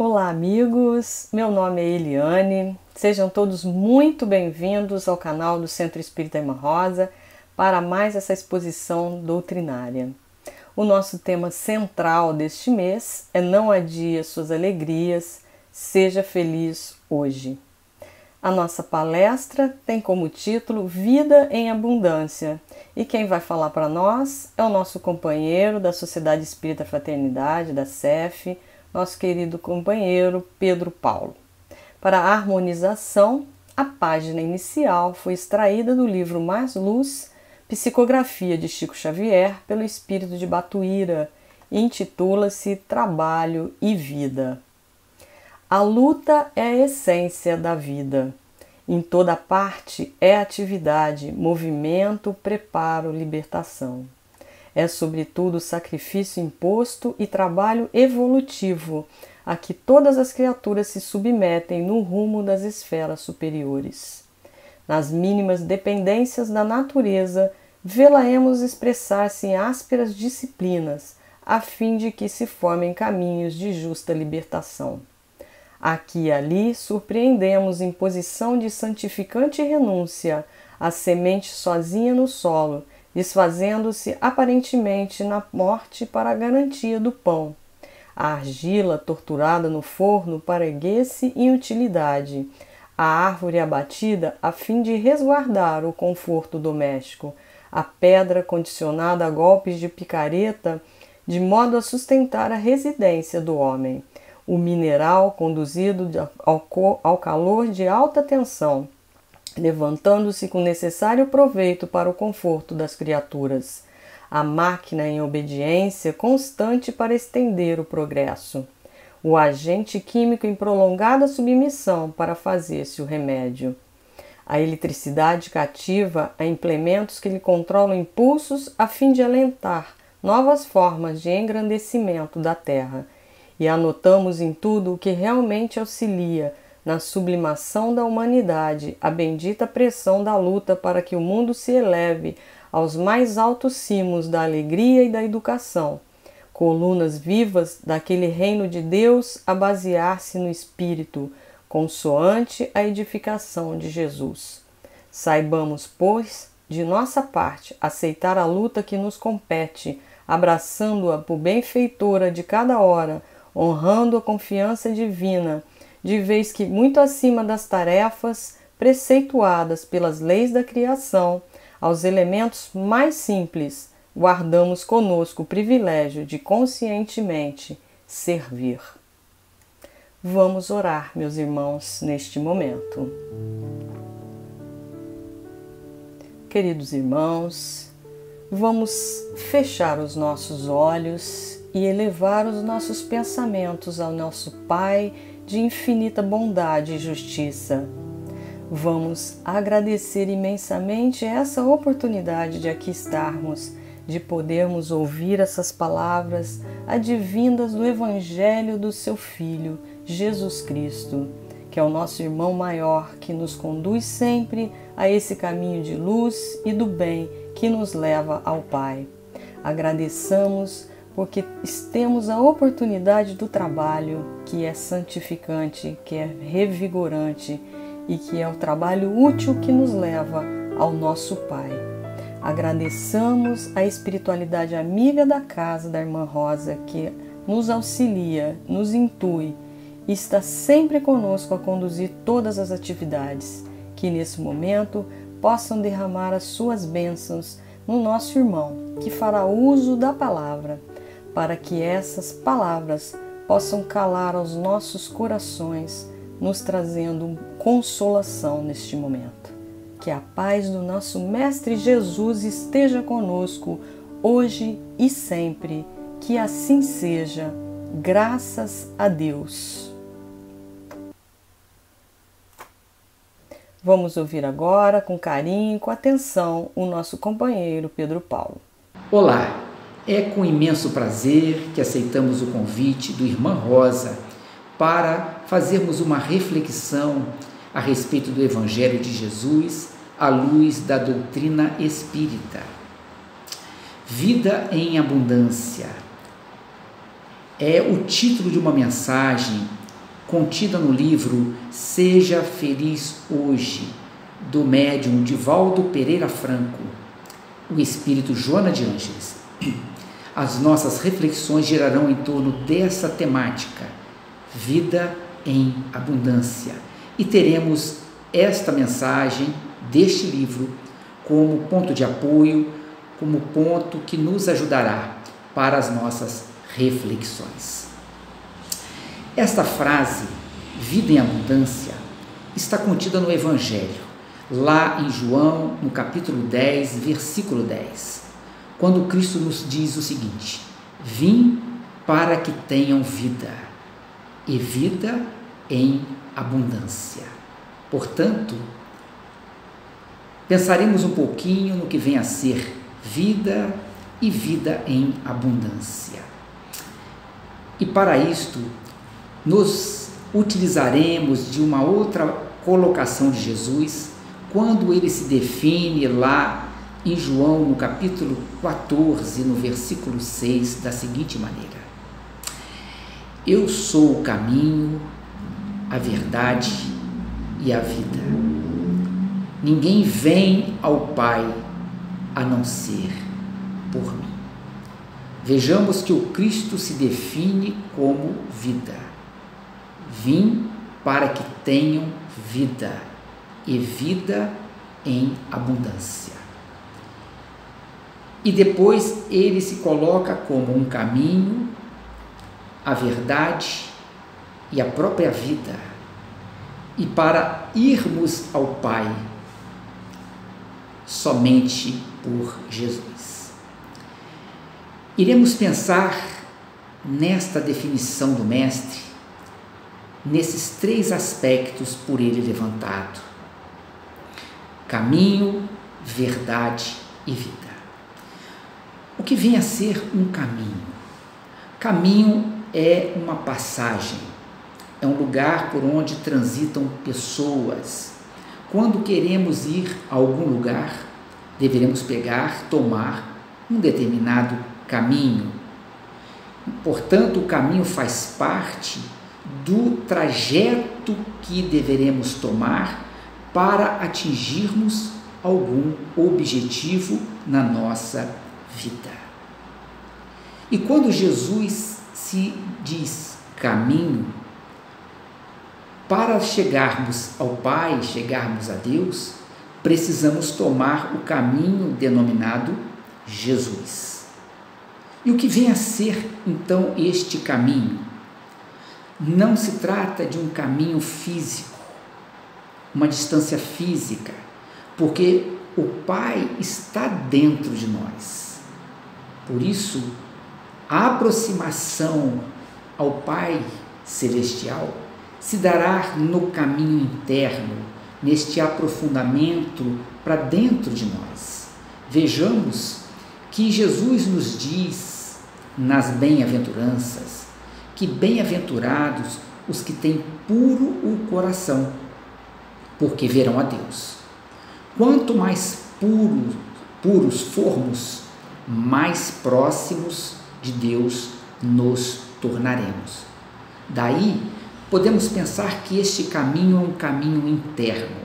Olá, amigos! Meu nome é Eliane. Sejam todos muito bem-vindos ao canal do Centro Espírita Irmã Rosa para mais essa exposição doutrinária. O nosso tema central deste mês é Não adie suas alegrias, seja feliz hoje. A nossa palestra tem como título Vida em Abundância e quem vai falar para nós é o nosso companheiro da Sociedade Espírita Fraternidade, da SEF, nosso querido companheiro Pedro Paulo. Para a harmonização, a página inicial foi extraída do livro Mais Luz, Psicografia de Chico Xavier pelo Espírito de Batuíra, e intitula-se Trabalho e Vida. A luta é a essência da vida. Em toda parte é atividade, movimento, preparo, libertação. É sobretudo sacrifício imposto e trabalho evolutivo a que todas as criaturas se submetem no rumo das esferas superiores. Nas mínimas dependências da natureza, vê-la-emos expressar-se em ásperas disciplinas, a fim de que se formem caminhos de justa libertação. Aqui e ali surpreendemos em posição de santificante renúncia a semente sozinha no solo, desfazendo-se aparentemente na morte para a garantia do pão. A argila torturada no forno para erguer-se em utilidade. A árvore abatida a fim de resguardar o conforto doméstico. A pedra condicionada a golpes de picareta, de modo a sustentar a residência do homem. O mineral conduzido ao calor de alta tensão, levantando-se com necessário proveito para o conforto das criaturas. A máquina em obediência constante para estender o progresso. O agente químico em prolongada submissão para fazer-se o remédio. A eletricidade cativa a implementos que lhe controlam impulsos a fim de alentar novas formas de engrandecimento da terra. E anotamos em tudo o que realmente auxilia na sublimação da humanidade a bendita pressão da luta para que o mundo se eleve aos mais altos cimos da alegria e da educação, colunas vivas daquele reino de Deus a basear-se no Espírito, consoante a edificação de Jesus. Saibamos, pois, de nossa parte, aceitar a luta que nos compete, abraçando-a por benfeitora de cada hora, honrando a confiança divina, de vez que, muito acima das tarefas preceituadas pelas leis da criação, aos elementos mais simples, guardamos conosco o privilégio de conscientemente servir. Vamos orar, meus irmãos, neste momento. Queridos irmãos, vamos fechar os nossos olhos e elevar os nossos pensamentos ao nosso Pai de infinita bondade e justiça. Vamos agradecer imensamente essa oportunidade de aqui estarmos, de podermos ouvir essas palavras advindas do Evangelho do seu Filho, Jesus Cristo, que é o nosso irmão maior, que nos conduz sempre a esse caminho de luz e do bem que nos leva ao Pai. Agradeçamos porque temos a oportunidade do trabalho que é santificante, que é revigorante e que é o trabalho útil que nos leva ao nosso Pai. Agradeçamos a espiritualidade amiga da casa da Irmã Rosa, que nos auxilia, nos intui e está sempre conosco a conduzir todas as atividades, que nesse momento possam derramar as suas bênçãos no nosso irmão, que fará uso da palavra, para que essas palavras possam calar aos nossos corações, nos trazendo consolação neste momento. Que a paz do nosso Mestre Jesus esteja conosco, hoje e sempre. Que assim seja, graças a Deus. Vamos ouvir agora, com carinho e com atenção, o nosso companheiro Pedro Paulo. Olá! É com imenso prazer que aceitamos o convite do Irmã Rosa para fazermos uma reflexão a respeito do Evangelho de Jesus à luz da doutrina espírita. Vida em abundância é o título de uma mensagem contida no livro Seja Feliz Hoje, do médium Divaldo Pereira Franco, o espírito Joana de Ângeles. As nossas reflexões girarão em torno dessa temática, vida em abundância, e teremos esta mensagem deste livro como ponto de apoio, como ponto que nos ajudará para as nossas reflexões. Esta frase, vida em abundância, está contida no Evangelho, lá em João, no capítulo 10, versículo 10, quando Cristo nos diz o seguinte: vim para que tenham vida, e vida em abundância. Portanto, pensaremos um pouquinho no que vem a ser vida e vida em abundância. E para isto, nos utilizaremos de uma outra colocação de Jesus, quando ele se define lá em João, no capítulo 14, no versículo 6, da seguinte maneira: eu sou o caminho, a verdade e a vida. Ninguém vem ao Pai a não ser por mim. Vejamos que o Cristo se define como vida. Vim para que tenham vida, e vida em abundância. E depois ele se coloca como um caminho, a verdade e a própria vida. E para irmos ao Pai, somente por Jesus. Iremos pensar nesta definição do Mestre, nesses três aspectos por ele levantado: caminho, verdade e vida. O que vem a ser um caminho? Caminho é uma passagem, é um lugar por onde transitam pessoas. Quando queremos ir a algum lugar, deveremos tomar um determinado caminho. Portanto, o caminho faz parte do trajeto que deveremos tomar para atingirmos algum objetivo na nossa vida. E quando Jesus se diz caminho, para chegarmos ao Pai, chegarmos a Deus, precisamos tomar o caminho denominado Jesus. E o que vem a ser, então, este caminho? Não se trata de um caminho físico, uma distância física, porque o Pai está dentro de nós. Por isso, a aproximação ao Pai Celestial se dará no caminho interno, neste aprofundamento para dentro de nós. Vejamos que Jesus nos diz nas bem-aventuranças que bem-aventurados os que têm puro o coração, porque verão a Deus. Quanto mais puros formos, mais próximos de Deus nos tornaremos. Daí, podemos pensar que este caminho é um caminho interno,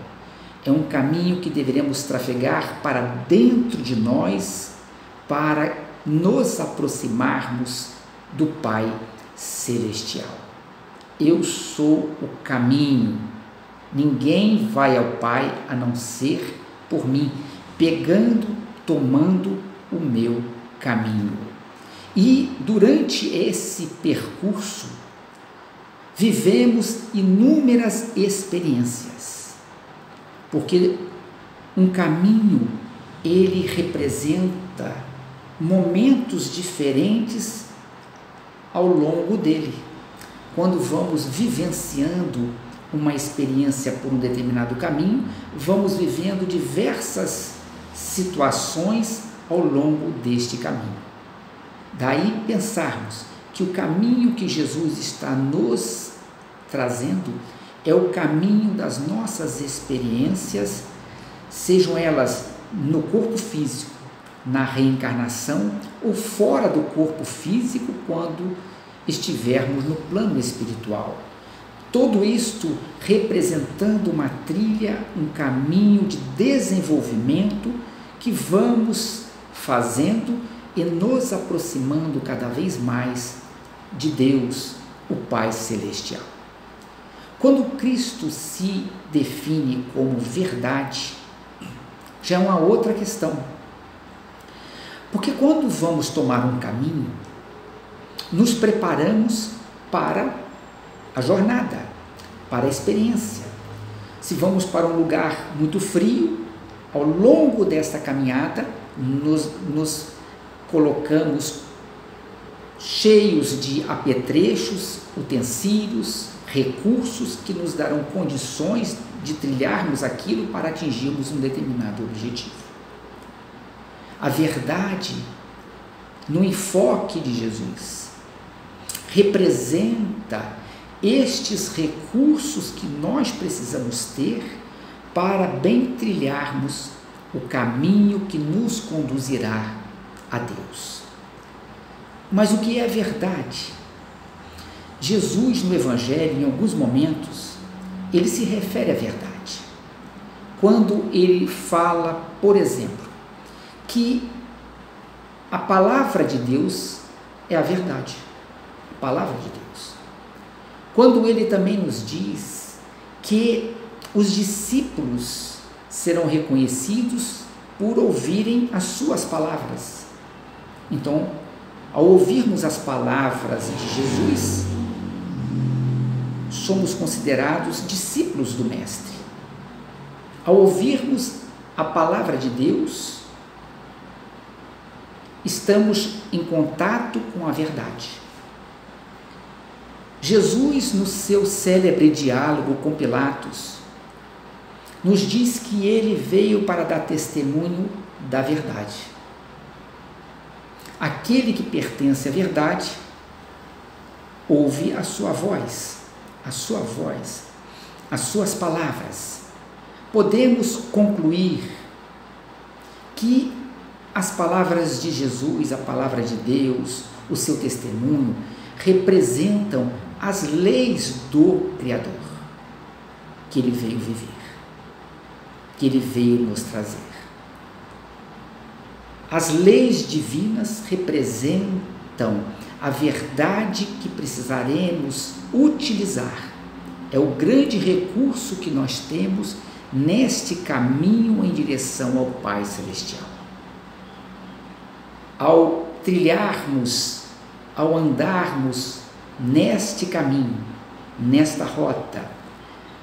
é um caminho que deveremos trafegar para dentro de nós, para nos aproximarmos do Pai Celestial. Eu sou o caminho, ninguém vai ao Pai a não ser por mim, tomando o meu caminho. E durante esse percurso, vivemos inúmeras experiências, porque um caminho, ele representa momentos diferentes ao longo dele. Quando vamos vivenciando uma experiência por um determinado caminho, vamos vivendo diversas situações ao longo deste caminho. Daí pensarmos que o caminho que Jesus está nos trazendo é o caminho das nossas experiências, sejam elas no corpo físico, na reencarnação, ou fora do corpo físico, quando estivermos no plano espiritual. Tudo isto representando uma trilha, um caminho de desenvolvimento que vamos fazendo e nos aproximando cada vez mais de Deus, o Pai Celestial. Quando Cristo se define como verdade, já é uma outra questão. Porque quando vamos tomar um caminho, nos preparamos para a jornada, para a experiência. Se vamos para um lugar muito frio, ao longo desta caminhada, nos colocamos cheios de apetrechos, utensílios, recursos que nos darão condições de trilharmos aquilo para atingirmos um determinado objetivo. A verdade, no enfoque de Jesus, representa estes recursos que nós precisamos ter para bem trilharmos o caminho que nos conduzirá a Deus. Mas o que é a verdade? Jesus, no Evangelho, em alguns momentos, ele se refere à verdade. Quando ele fala, por exemplo, que a palavra de Deus é a verdade. A palavra de Deus. Quando ele também nos diz que os discípulos serão reconhecidos por ouvirem as suas palavras. Então, ao ouvirmos as palavras de Jesus, somos considerados discípulos do Mestre. Ao ouvirmos a palavra de Deus, estamos em contato com a verdade. Jesus, no seu célebre diálogo com Pilatos, nos diz que ele veio para dar testemunho da verdade. Aquele que pertence à verdade ouve a sua voz, as suas palavras. Podemos concluir que as palavras de Jesus, a palavra de Deus, o seu testemunho, representam as leis do Criador, que ele veio viver, que ele veio nos trazer. As leis divinas representam a verdade que precisaremos utilizar. É o grande recurso que nós temos neste caminho em direção ao Pai Celestial. Ao trilharmos, ao andarmos neste caminho, nesta rota,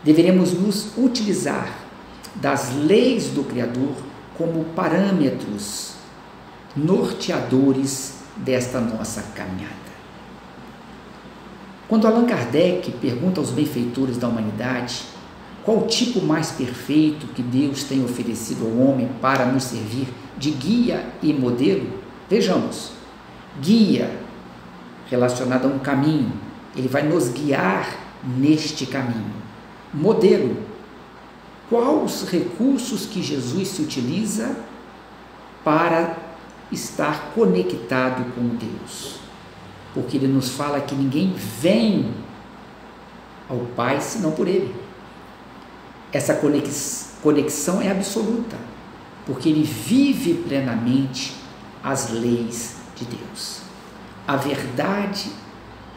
deveremos nos utilizar das leis do Criador como parâmetros norteadores desta nossa caminhada. Quando Allan Kardec pergunta aos benfeitores da humanidade qual o tipo mais perfeito que Deus tem oferecido ao homem para nos servir de guia e modelo, vejamos, guia relacionado a um caminho, ele vai nos guiar neste caminho. Modelo, quais os recursos que Jesus se utiliza para estar conectado com Deus? Porque ele nos fala que ninguém vem ao Pai senão por ele. Essa conexão é absoluta, porque ele vive plenamente as leis de Deus. A verdade,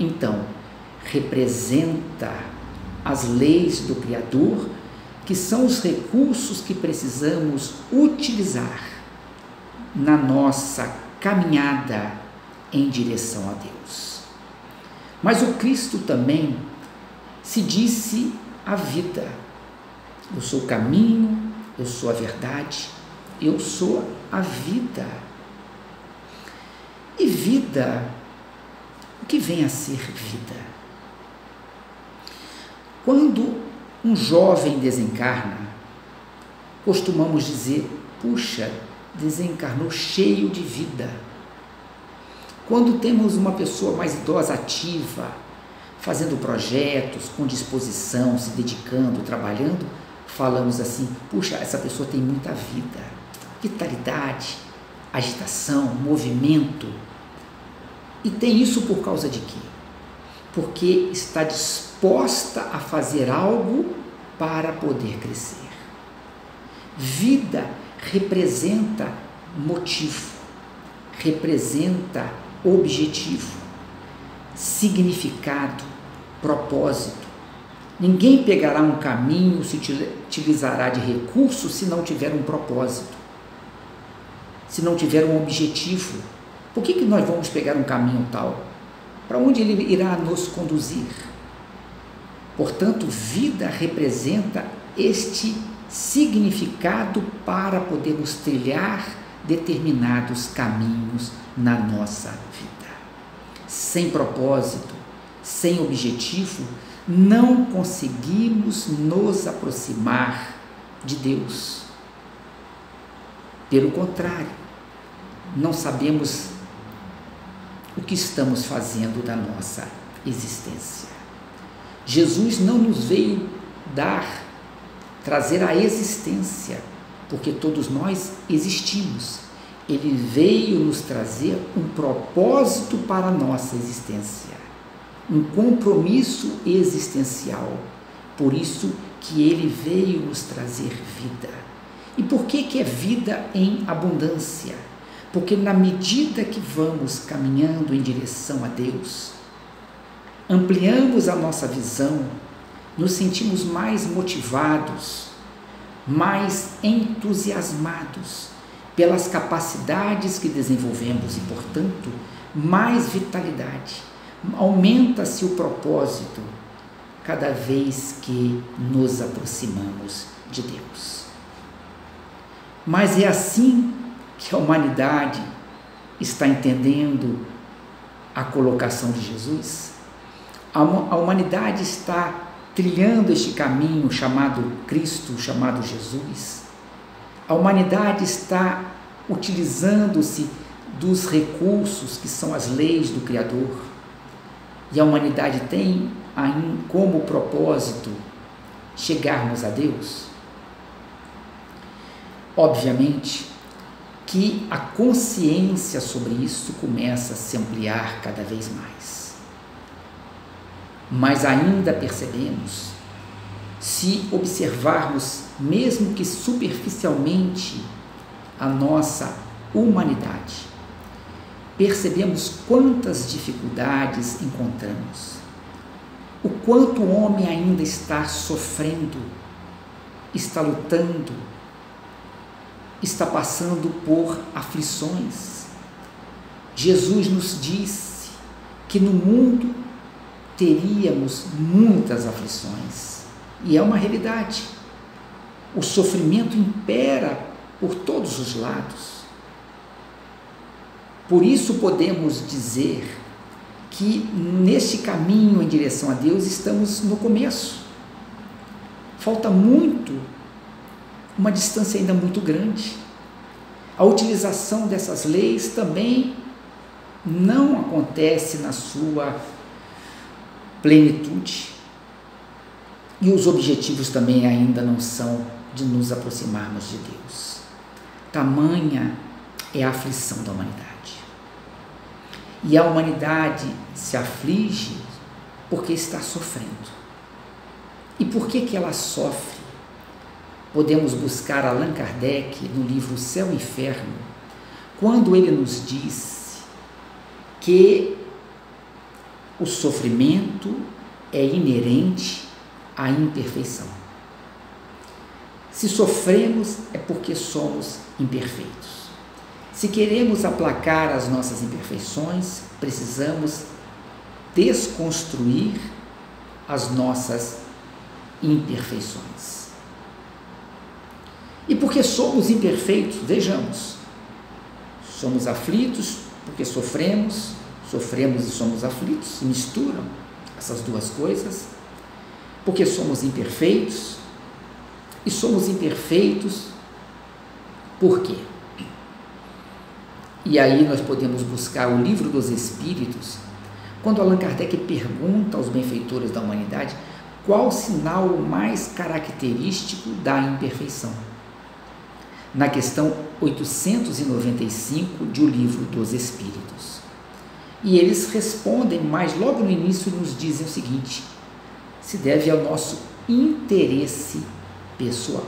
então, representa as leis do Criador, que são os recursos que precisamos utilizar na nossa caminhada em direção a Deus. Mas o Cristo também se disse a vida. Eu sou o caminho, eu sou a verdade, eu sou a vida. E vida, o que vem a ser vida? Quando um jovem desencarna, costumamos dizer, puxa, desencarnou cheio de vida. Quando temos uma pessoa mais idosa, ativa, fazendo projetos, com disposição, se dedicando, trabalhando, falamos assim, puxa, essa pessoa tem muita vida, vitalidade, agitação, movimento. E tem isso por causa de quê? porque está disposta a fazer algo para poder crescer. Vida representa motivo, representa objetivo, significado, propósito. Ninguém pegará um caminho, se utilizará de recursos se não tiver um propósito, se não tiver um objetivo. Por que nós vamos pegar um caminho tal? Para onde ele irá nos conduzir? Portanto, vida representa este significado para podermos trilhar determinados caminhos na nossa vida. Sem propósito, sem objetivo, não conseguimos nos aproximar de Deus. Pelo contrário, não sabemos o que estamos fazendo da nossa existência. Jesus não nos veio trazer a existência, porque todos nós existimos. Ele veio nos trazer um propósito para a nossa existência, um compromisso existencial. Por isso que ele veio nos trazer vida. E por que é vida em abundância? Porque na medida que vamos caminhando em direção a Deus, ampliamos a nossa visão, nos sentimos mais motivados, mais entusiasmados pelas capacidades que desenvolvemos e, portanto, mais vitalidade. Aumenta-se o propósito cada vez que nos aproximamos de Deus. Mas é assim que a humanidade está entendendo a colocação de Jesus? A humanidade está trilhando este caminho chamado Cristo, chamado Jesus? A humanidade está utilizando-se dos recursos que são as leis do Criador? E a humanidade tem como propósito chegarmos a Deus? Obviamente que a consciência sobre isso começa a se ampliar cada vez mais. Mas ainda percebemos, se observarmos, mesmo que superficialmente, a nossa humanidade, percebemos quantas dificuldades encontramos, o quanto o homem ainda está sofrendo, está lutando, está passando por aflições. Jesus nos disse que no mundo teríamos muitas aflições, e é uma realidade. O sofrimento impera por todos os lados. Por isso podemos dizer que neste caminho em direção a Deus estamos no começo. Falta muito, uma distância ainda muito grande. A utilização dessas leis também não acontece na sua plenitude. E os objetivos também ainda não são de nos aproximarmos de Deus. Tamanha é a aflição da humanidade. E a humanidade se aflige porque está sofrendo. E por que ela sofre? Podemos buscar Allan Kardec no livro O Céu e o Inferno, quando ele nos diz que o sofrimento é inerente à imperfeição. Se sofremos é porque somos imperfeitos. Se queremos aplacar as nossas imperfeições, precisamos desconstruir as nossas imperfeições. E porque somos imperfeitos, vejamos, somos aflitos porque sofremos e somos aflitos, se misturam essas duas coisas, porque somos imperfeitos, e somos imperfeitos por quê? E aí nós podemos buscar o Livro dos Espíritos, quando Allan Kardec pergunta aos benfeitores da humanidade qual o sinal mais característico da imperfeição. Na questão 895 de O Livro dos Espíritos. E eles respondem, mas logo no início nos dizem o seguinte: se deve ao nosso interesse pessoal.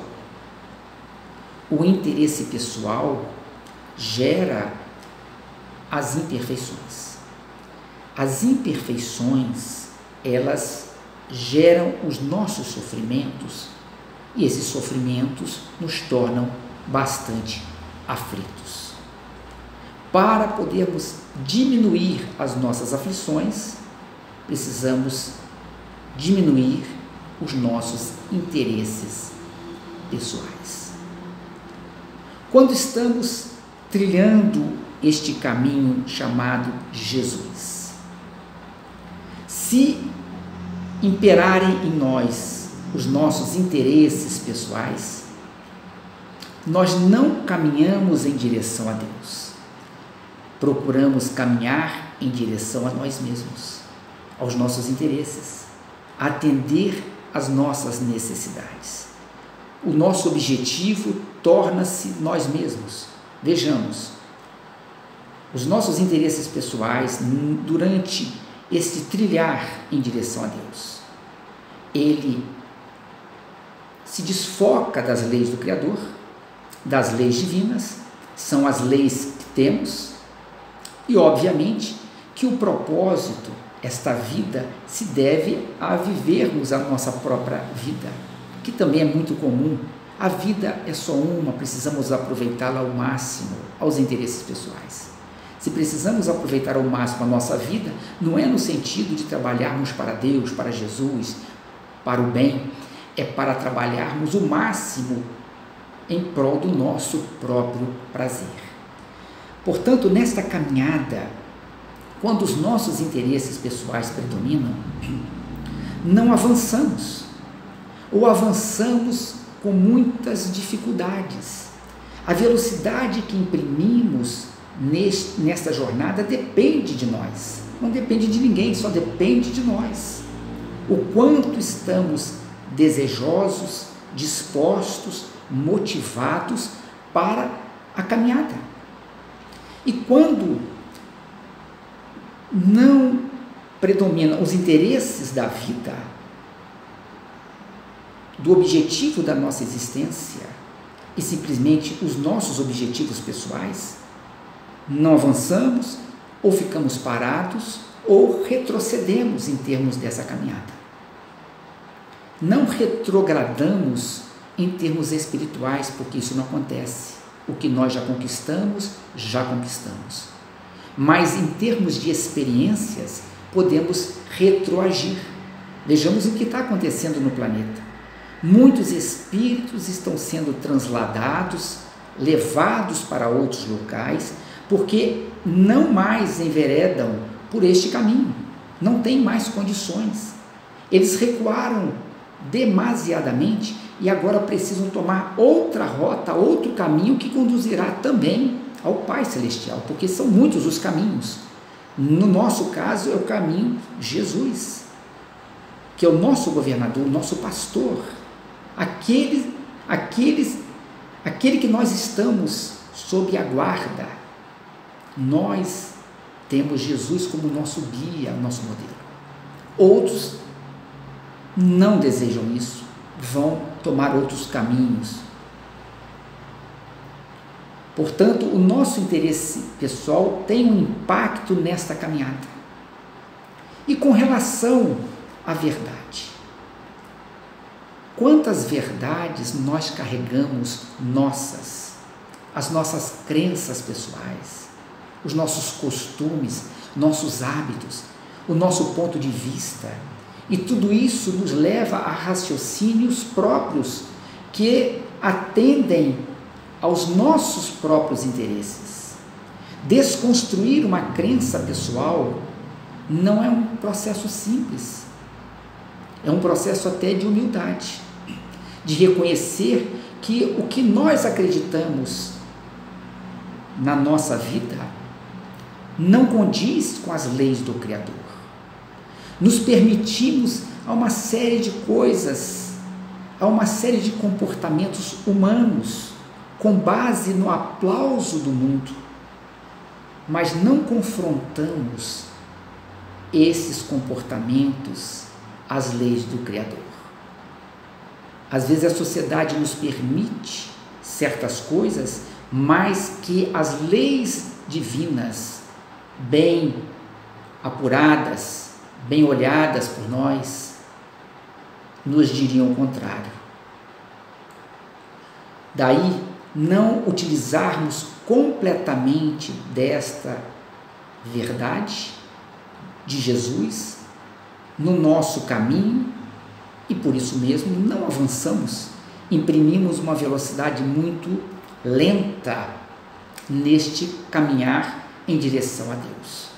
O interesse pessoal gera as imperfeições. As imperfeições, elas geram os nossos sofrimentos, e esses sofrimentos nos tornam bastante aflitos. Para podermos diminuir as nossas aflições, precisamos diminuir os nossos interesses pessoais. Quando estamos trilhando este caminho chamado Jesus, se imperarem em nós os nossos interesses pessoais, nós não caminhamos em direção a Deus. Procuramos caminhar em direção a nós mesmos, aos nossos interesses, atender às nossas necessidades. O nosso objetivo torna-se nós mesmos. Vejamos, os nossos interesses pessoais, durante este trilhar em direção a Deus, ele se desfoca das leis do Criador, das leis divinas, são as leis que temos, e obviamente que o propósito, esta vida, se deve a vivermos a nossa própria vida, que também é muito comum. A vida é só uma, precisamos aproveitá-la ao máximo, aos interesses pessoais. Se precisamos aproveitar ao máximo a nossa vida, não é no sentido de trabalharmos para Deus, para Jesus, para o bem, é para trabalharmos o máximo em prol do nosso próprio prazer. Portanto, nesta caminhada, quando os nossos interesses pessoais predominam, não avançamos, ou avançamos com muitas dificuldades. A velocidade que imprimimos nesta jornada depende de nós, não depende de ninguém, só depende de nós. O quanto estamos desejosos, dispostos, motivados para a caminhada. E quando não predominam os interesses da vida, do objetivo da nossa existência, e simplesmente os nossos objetivos pessoais, não avançamos, ou ficamos parados, ou retrocedemos em termos dessa caminhada. Não retrogradamos em termos espirituais, porque isso não acontece. O que nós já conquistamos. Mas em termos de experiências, podemos retroagir. Vejamos o que está acontecendo no planeta. Muitos espíritos estão sendo transladados, levados para outros locais, porque não mais enveredam por este caminho, não têm mais condições. Eles recuaram demasiadamente e agora precisam tomar outra rota, outro caminho que conduzirá também ao Pai Celestial, porque são muitos os caminhos. No nosso caso é o caminho Jesus, que é o nosso governador, o nosso pastor, aquele que nós estamos sob a guarda. Nós temos Jesus como nosso guia, nosso modelo. Outros não desejam isso, vão tomar outros caminhos. Portanto, o nosso interesse pessoal tem um impacto nesta caminhada. E com relação à verdade, quantas verdades nós carregamos as nossas crenças pessoais, os nossos costumes, nossos hábitos, o nosso ponto de vista, e tudo isso nos leva a raciocínios próprios que atendem aos nossos próprios interesses. Desconstruir uma crença pessoal não é um processo simples, é um processo até de humildade, de reconhecer que o que nós acreditamos na nossa vida não condiz com as leis do Criador. Nos permitimos a uma série de coisas, a uma série de comportamentos humanos, com base no aplauso do mundo, mas não confrontamos esses comportamentos às leis do Criador. Às vezes a sociedade nos permite certas coisas, mas que as leis divinas, bem apuradas, bem olhadas por nós, nos diriam o contrário. Daí, não utilizarmos completamente desta verdade de Jesus no nosso caminho e por isso mesmo não avançamos, imprimimos uma velocidade muito lenta neste caminhar em direção a Deus.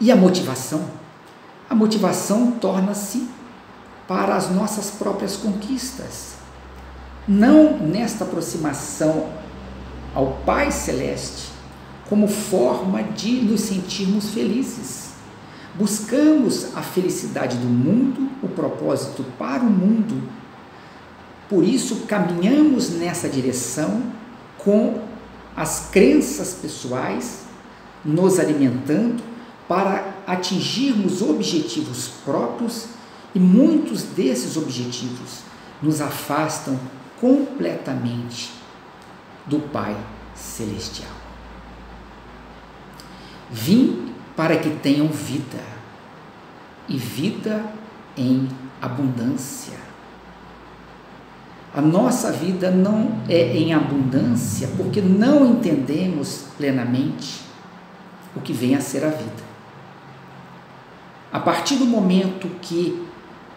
E a motivação? A motivação torna-se para as nossas próprias conquistas, não nesta aproximação ao Pai Celeste como forma de nos sentirmos felizes. Buscamos a felicidade do mundo, o propósito para o mundo. Por isso, caminhamos nessa direção com as crenças pessoais, nos alimentando para atingirmos objetivos próprios, e muitos desses objetivos nos afastam completamente do Pai Celestial. Vim para que tenham vida, e vida em abundância. A nossa vida não é em abundância porque não entendemos plenamente o que vem a ser a vida. A partir do momento que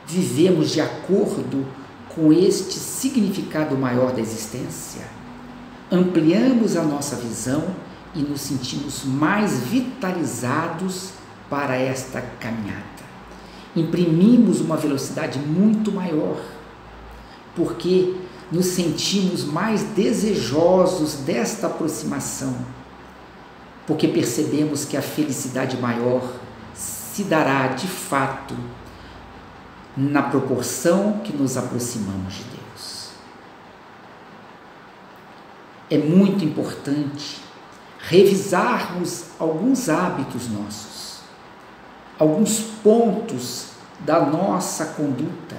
vivemos de acordo com este significado maior da existência, ampliamos a nossa visão e nos sentimos mais vitalizados para esta caminhada. Imprimimos uma velocidade muito maior, porque nos sentimos mais desejosos desta aproximação, porque percebemos que a felicidade maior se dará de fato na proporção que nos aproximamos de Deus. É muito importante revisarmos alguns hábitos nossos, alguns pontos da nossa conduta,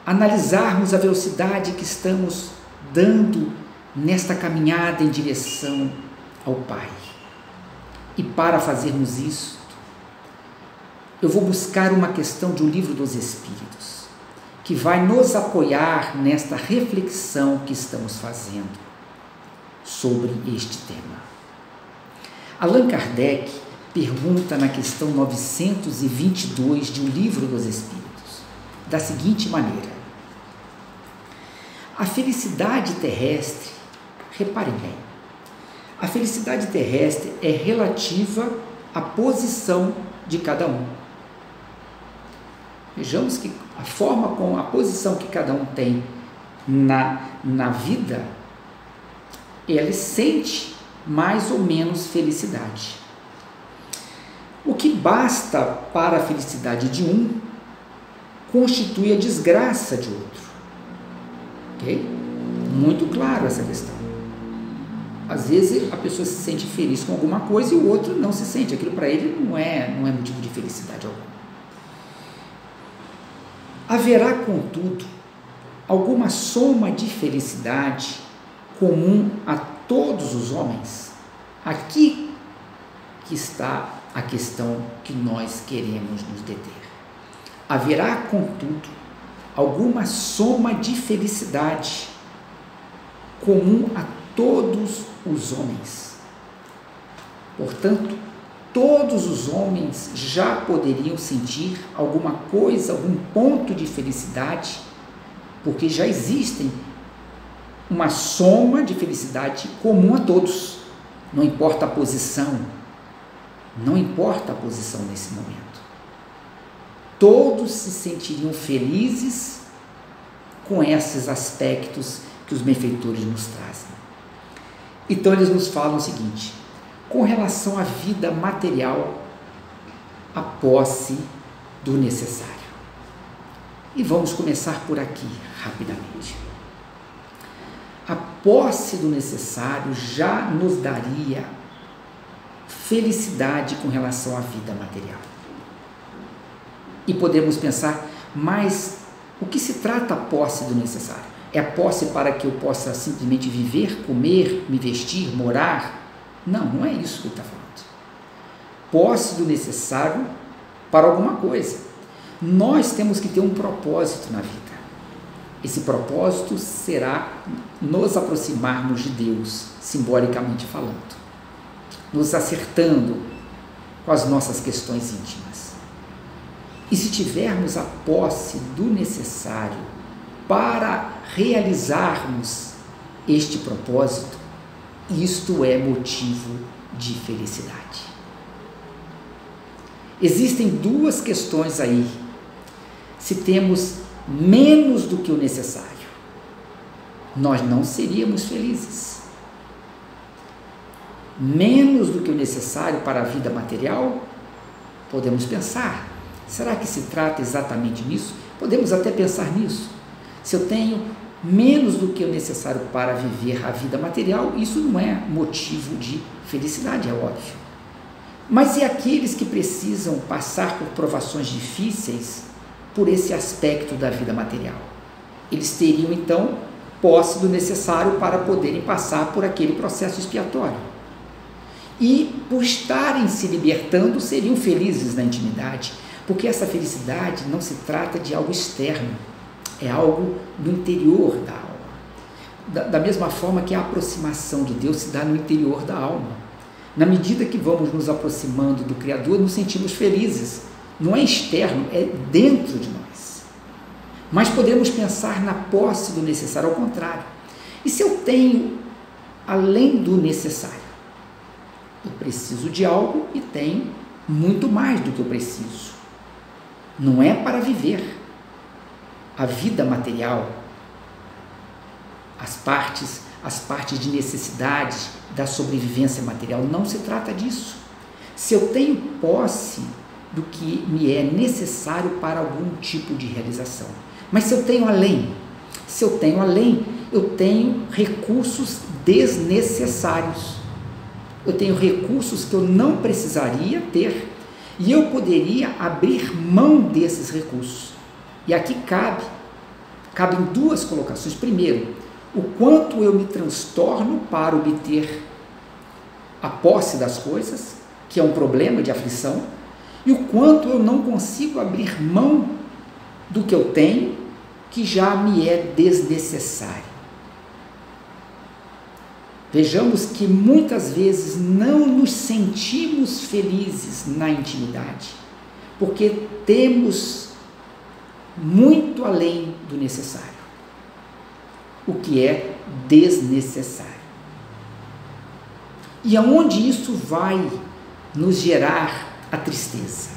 analisarmos a velocidade que estamos dando nesta caminhada em direção ao Pai. E para fazermos isso, eu vou buscar uma questão do Livro dos Espíritos, que vai nos apoiar nesta reflexão que estamos fazendo sobre este tema. Allan Kardec pergunta na questão 922 de O Livro dos Espíritos, da seguinte maneira: a felicidade terrestre, reparem bem, a felicidade terrestre é relativa à posição de cada um. Vejamos que a forma como a posição que cada um tem na vida, ele sente mais ou menos felicidade. O que basta para a felicidade de um constitui a desgraça de outro. Ok? Muito claro essa questão. Às vezes a pessoa se sente feliz com alguma coisa e o outro não se sente. Aquilo para ele não é motivo de felicidade alguma. Haverá, contudo, alguma soma de felicidade comum a todos os homens? Aqui que está a questão que nós queremos nos deter. Haverá, contudo, alguma soma de felicidade comum a todos os homens. Portanto, todos os homens já poderiam sentir alguma coisa, algum ponto de felicidade, porque já existem uma soma de felicidade comum a todos. Não importa a posição, não importa a posição nesse momento. Todos se sentiriam felizes com esses aspectos que os benfeitores nos trazem. Então eles nos falam o seguinte: com relação à vida material, a posse do necessário. E vamos começar por aqui, rapidamente. A posse do necessário já nos daria felicidade com relação à vida material. E podemos pensar, mas o que se trata a posse do necessário? É a posse para que eu possa simplesmente viver, comer, me vestir, morar? Não, não é isso que ele está falando. Posse do necessário para alguma coisa. Nós temos que ter um propósito na vida. Esse propósito será nos aproximarmos de Deus, simbolicamente falando, nos acertando com as nossas questões íntimas. E se tivermos a posse do necessário para realizarmos este propósito, isto é motivo de felicidade. Existem duas questões aí. Se temos menos do que o necessário, nós não seríamos felizes. Menos do que o necessário para a vida material, podemos pensar, será que se trata exatamente nisso? Podemos até pensar nisso. Se eu tenho menos do que o necessário para viver a vida material, isso não é motivo de felicidade, é óbvio. Mas e aqueles que precisam passar por provações difíceis por esse aspecto da vida material? Eles teriam então posse do necessário para poderem passar por aquele processo expiatório. E por estarem se libertando, seriam felizes na intimidade, porque essa felicidade não se trata de algo externo, é algo no interior da alma. Da mesma forma que a aproximação de Deus se dá no interior da alma. Na medida que vamos nos aproximando do Criador, nos sentimos felizes. Não é externo, é dentro de nós. Mas podemos pensar na posse do necessário ao contrário. E se eu tenho além do necessário? Eu preciso de algo e tenho muito mais do que eu preciso. Não é para viver. A vida material, as partes de necessidade da sobrevivência material, não se trata disso. Se eu tenho posse do que me é necessário para algum tipo de realização, mas se eu tenho além, eu tenho recursos desnecessários. Eu tenho recursos que eu não precisaria ter e eu poderia abrir mão desses recursos. E aqui cabem duas colocações. Primeiro, o quanto eu me transtorno para obter a posse das coisas, que é um problema de aflição, e o quanto eu não consigo abrir mão do que eu tenho, que já me é desnecessário. Vejamos que muitas vezes não nos sentimos felizes na intimidade, porque temos muito além do necessário, o que é desnecessário. E aonde isso vai nos gerar a tristeza?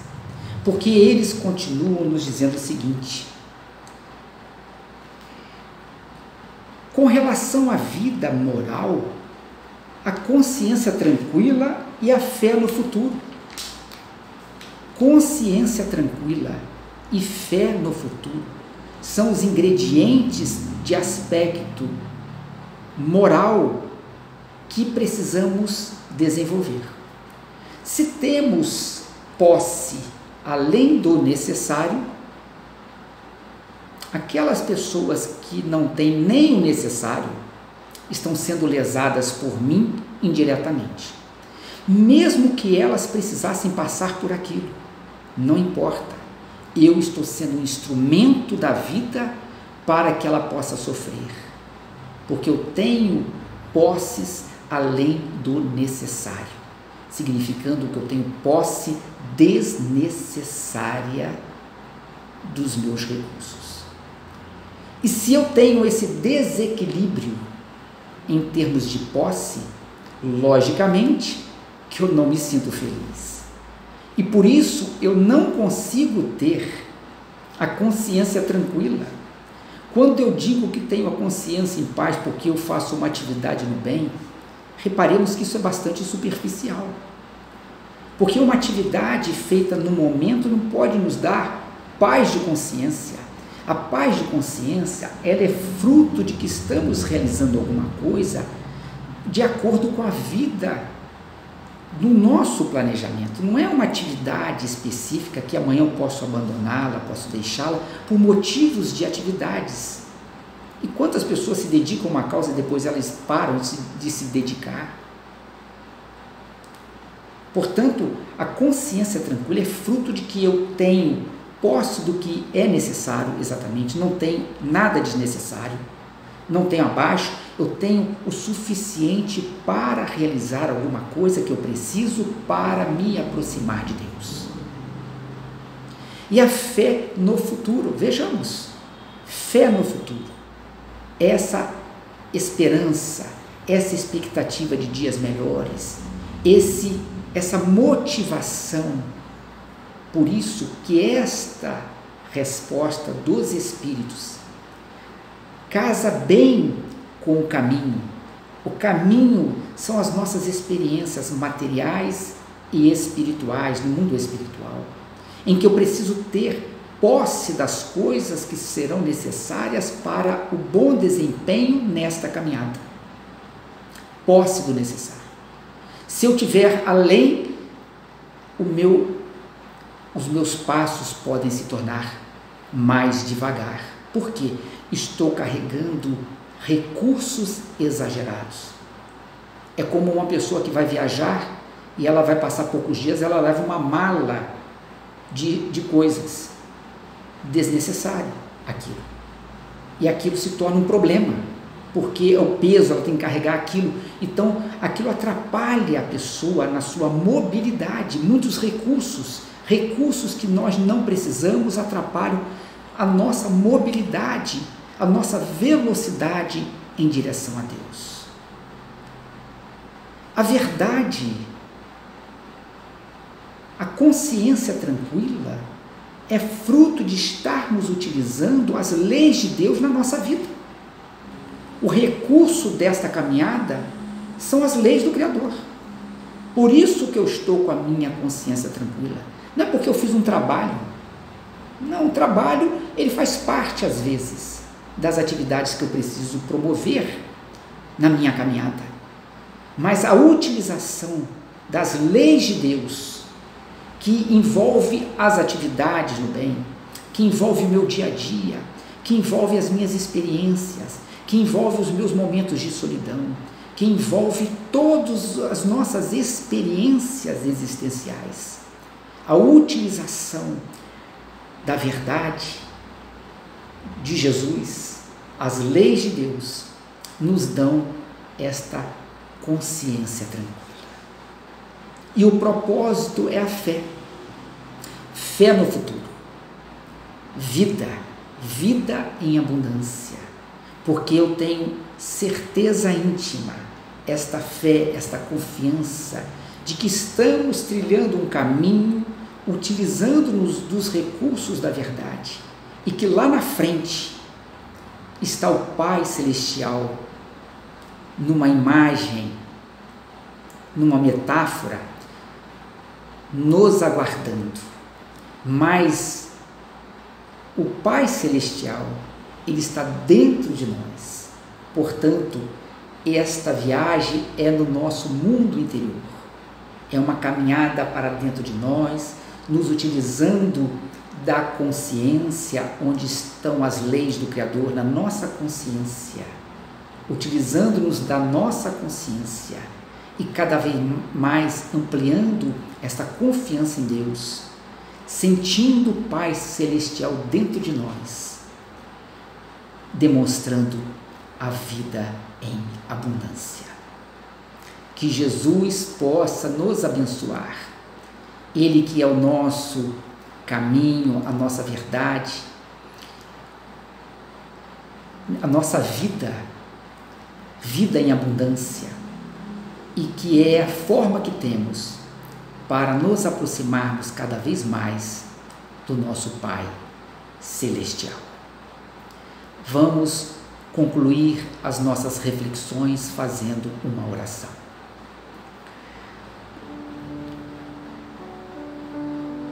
Porque eles continuam nos dizendo o seguinte: com relação à vida moral, a consciência tranquila e a fé no futuro. Consciência tranquila e fé no futuro são os ingredientes de aspecto moral que precisamos desenvolver. Se temos posse além do necessário, aquelas pessoas que não têm nem o necessário estão sendo lesadas por mim indiretamente. Mesmo que elas precisassem passar por aquilo, não importa. Eu estou sendo um instrumento da vida para que ela possa sofrer, porque eu tenho posses além do necessário, significando que eu tenho posse desnecessária dos meus recursos. E se eu tenho esse desequilíbrio em termos de posse, logicamente que eu não me sinto feliz. E por isso eu não consigo ter a consciência tranquila. Quando eu digo que tenho a consciência em paz porque eu faço uma atividade no bem, reparemos que isso é bastante superficial. Porque uma atividade feita no momento não pode nos dar paz de consciência. A paz de consciência, ela é fruto de que estamos realizando alguma coisa de acordo com a vida do nosso planejamento. Não é uma atividade específica que amanhã eu posso abandoná-la, posso deixá-la por motivos de atividades. E quantas pessoas se dedicam a uma causa e depois elas param de se dedicar? Portanto, a consciência tranquila é fruto de que eu tenho posse do que é necessário exatamente, não tenho nada desnecessário, não tenho abaixo, eu tenho o suficiente para realizar alguma coisa que eu preciso para me aproximar de Deus. E a fé no futuro, vejamos, fé no futuro, essa esperança, essa expectativa de dias melhores, essa motivação. Por isso que esta resposta dos Espíritos casa bem com o caminho. O caminho são as nossas experiências materiais e espirituais, no mundo espiritual, em que eu preciso ter posse das coisas que serão necessárias para o bom desempenho nesta caminhada. Posse do necessário. Se eu tiver além, os meus passos podem se tornar mais devagar. Por quê? Estou carregando recursos exagerados. É como uma pessoa que vai viajar e ela vai passar poucos dias, ela leva uma mala de coisas desnecessárias, aquilo. E aquilo se torna um problema, porque é o peso, ela tem que carregar aquilo. Então, aquilo atrapalha a pessoa na sua mobilidade. Muitos recursos que nós não precisamos atrapalham a nossa mobilidade, a nossa velocidade em direção a Deus. A verdade, a consciência tranquila é fruto de estarmos utilizando as leis de Deus na nossa vida. O recurso desta caminhada são as leis do Criador. Por isso que eu estou com a minha consciência tranquila. Não é porque eu fiz um trabalho. Não, o trabalho, ele faz parte, às vezes, das atividades que eu preciso promover na minha caminhada. Mas a utilização das leis de Deus, que envolve as atividades no bem, que envolve o meu dia a dia, que envolve as minhas experiências, que envolve os meus momentos de solidão, que envolve todas as nossas experiências existenciais. A utilização da verdade de Jesus, as leis de Deus, nos dão esta consciência tranquila. E o propósito é a fé. Fé no futuro. Vida em abundância. Porque eu tenho certeza íntima, esta fé, esta confiança de que estamos trilhando um caminho, utilizando-nos dos recursos da verdade, e que lá na frente está o Pai Celestial, numa imagem, numa metáfora, nos aguardando. Mas o Pai Celestial, ele está dentro de nós. Portanto, esta viagem é no nosso mundo interior. É uma caminhada para dentro de nós, nos utilizando da consciência, onde estão as leis do Criador, na nossa consciência, utilizando-nos da nossa consciência e cada vez mais ampliando esta confiança em Deus, sentindo o Pai Celestial dentro de nós, demonstrando a vida em abundância. Que Jesus possa nos abençoar, Ele que é o nosso caminho, a nossa verdade, a nossa vida em abundância, e que é a forma que temos para nos aproximarmos cada vez mais do nosso Pai Celestial. Vamos concluir as nossas reflexões fazendo uma oração.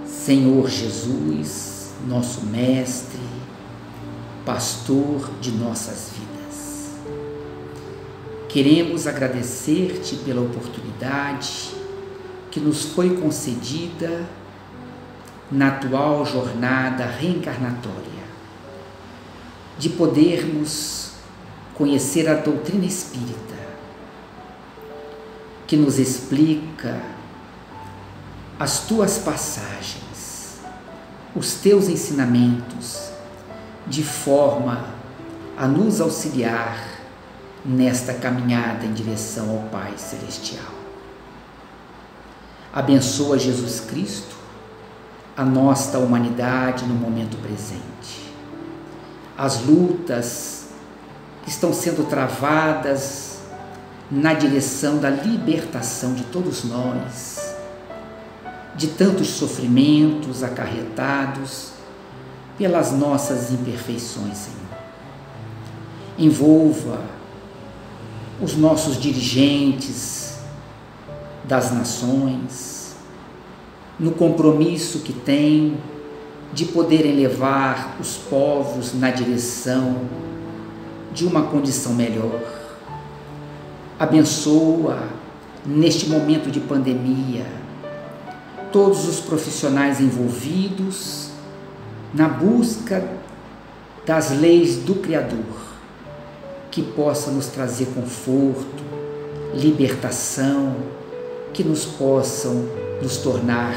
Senhor Jesus, nosso Mestre, Pastor de nossas vidas, queremos agradecer-te pela oportunidade que nos foi concedida na atual jornada reencarnatória, de podermos conhecer a doutrina espírita, que nos explica as tuas passagens, os teus ensinamentos, de forma a nos auxiliar nesta caminhada em direção ao Pai Celestial. Abençoa, Jesus Cristo, a nossa humanidade no momento presente. As lutas que estão sendo travadas na direção da libertação de todos nós, de tantos sofrimentos acarretados pelas nossas imperfeições, Senhor. Envolva os nossos dirigentes das nações no compromisso que têm de poderem levar os povos na direção de uma condição melhor. Abençoa, neste momento de pandemia, todos os profissionais envolvidos na busca das leis do Criador, que possa nos trazer conforto, libertação, que nos possam nos tornar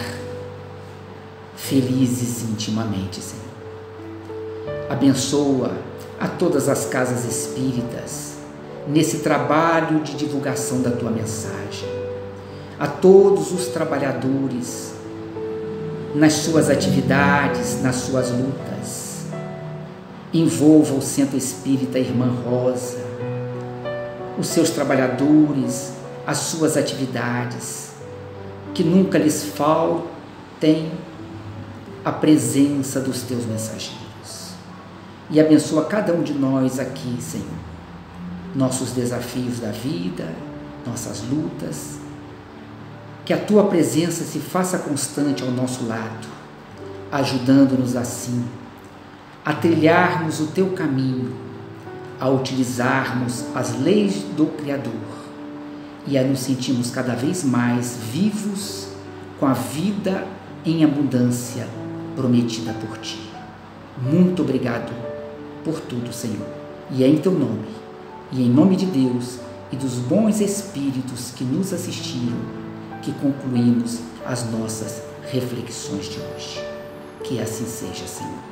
felizes intimamente, Senhor. Abençoa a todas as casas espíritas nesse trabalho de divulgação da Tua mensagem, a todos os trabalhadores nas suas atividades, nas suas lutas. Envolva o Centro Espírita Irmã Rosa, os seus trabalhadores, as suas atividades, que nunca lhes faltem a presença dos Teus mensageiros. E abençoa cada um de nós aqui, Senhor, nossos desafios da vida, nossas lutas, que a Tua presença se faça constante ao nosso lado, ajudando-nos assim a trilharmos o Teu caminho, a utilizarmos as leis do Criador e a nos sentirmos cada vez mais vivos com a vida em abundância prometida por Ti. Muito obrigado por tudo, Senhor. E é em Teu nome, e em nome de Deus e dos bons Espíritos que nos assistiram, que concluímos as nossas reflexões de hoje. Que assim seja, Senhor.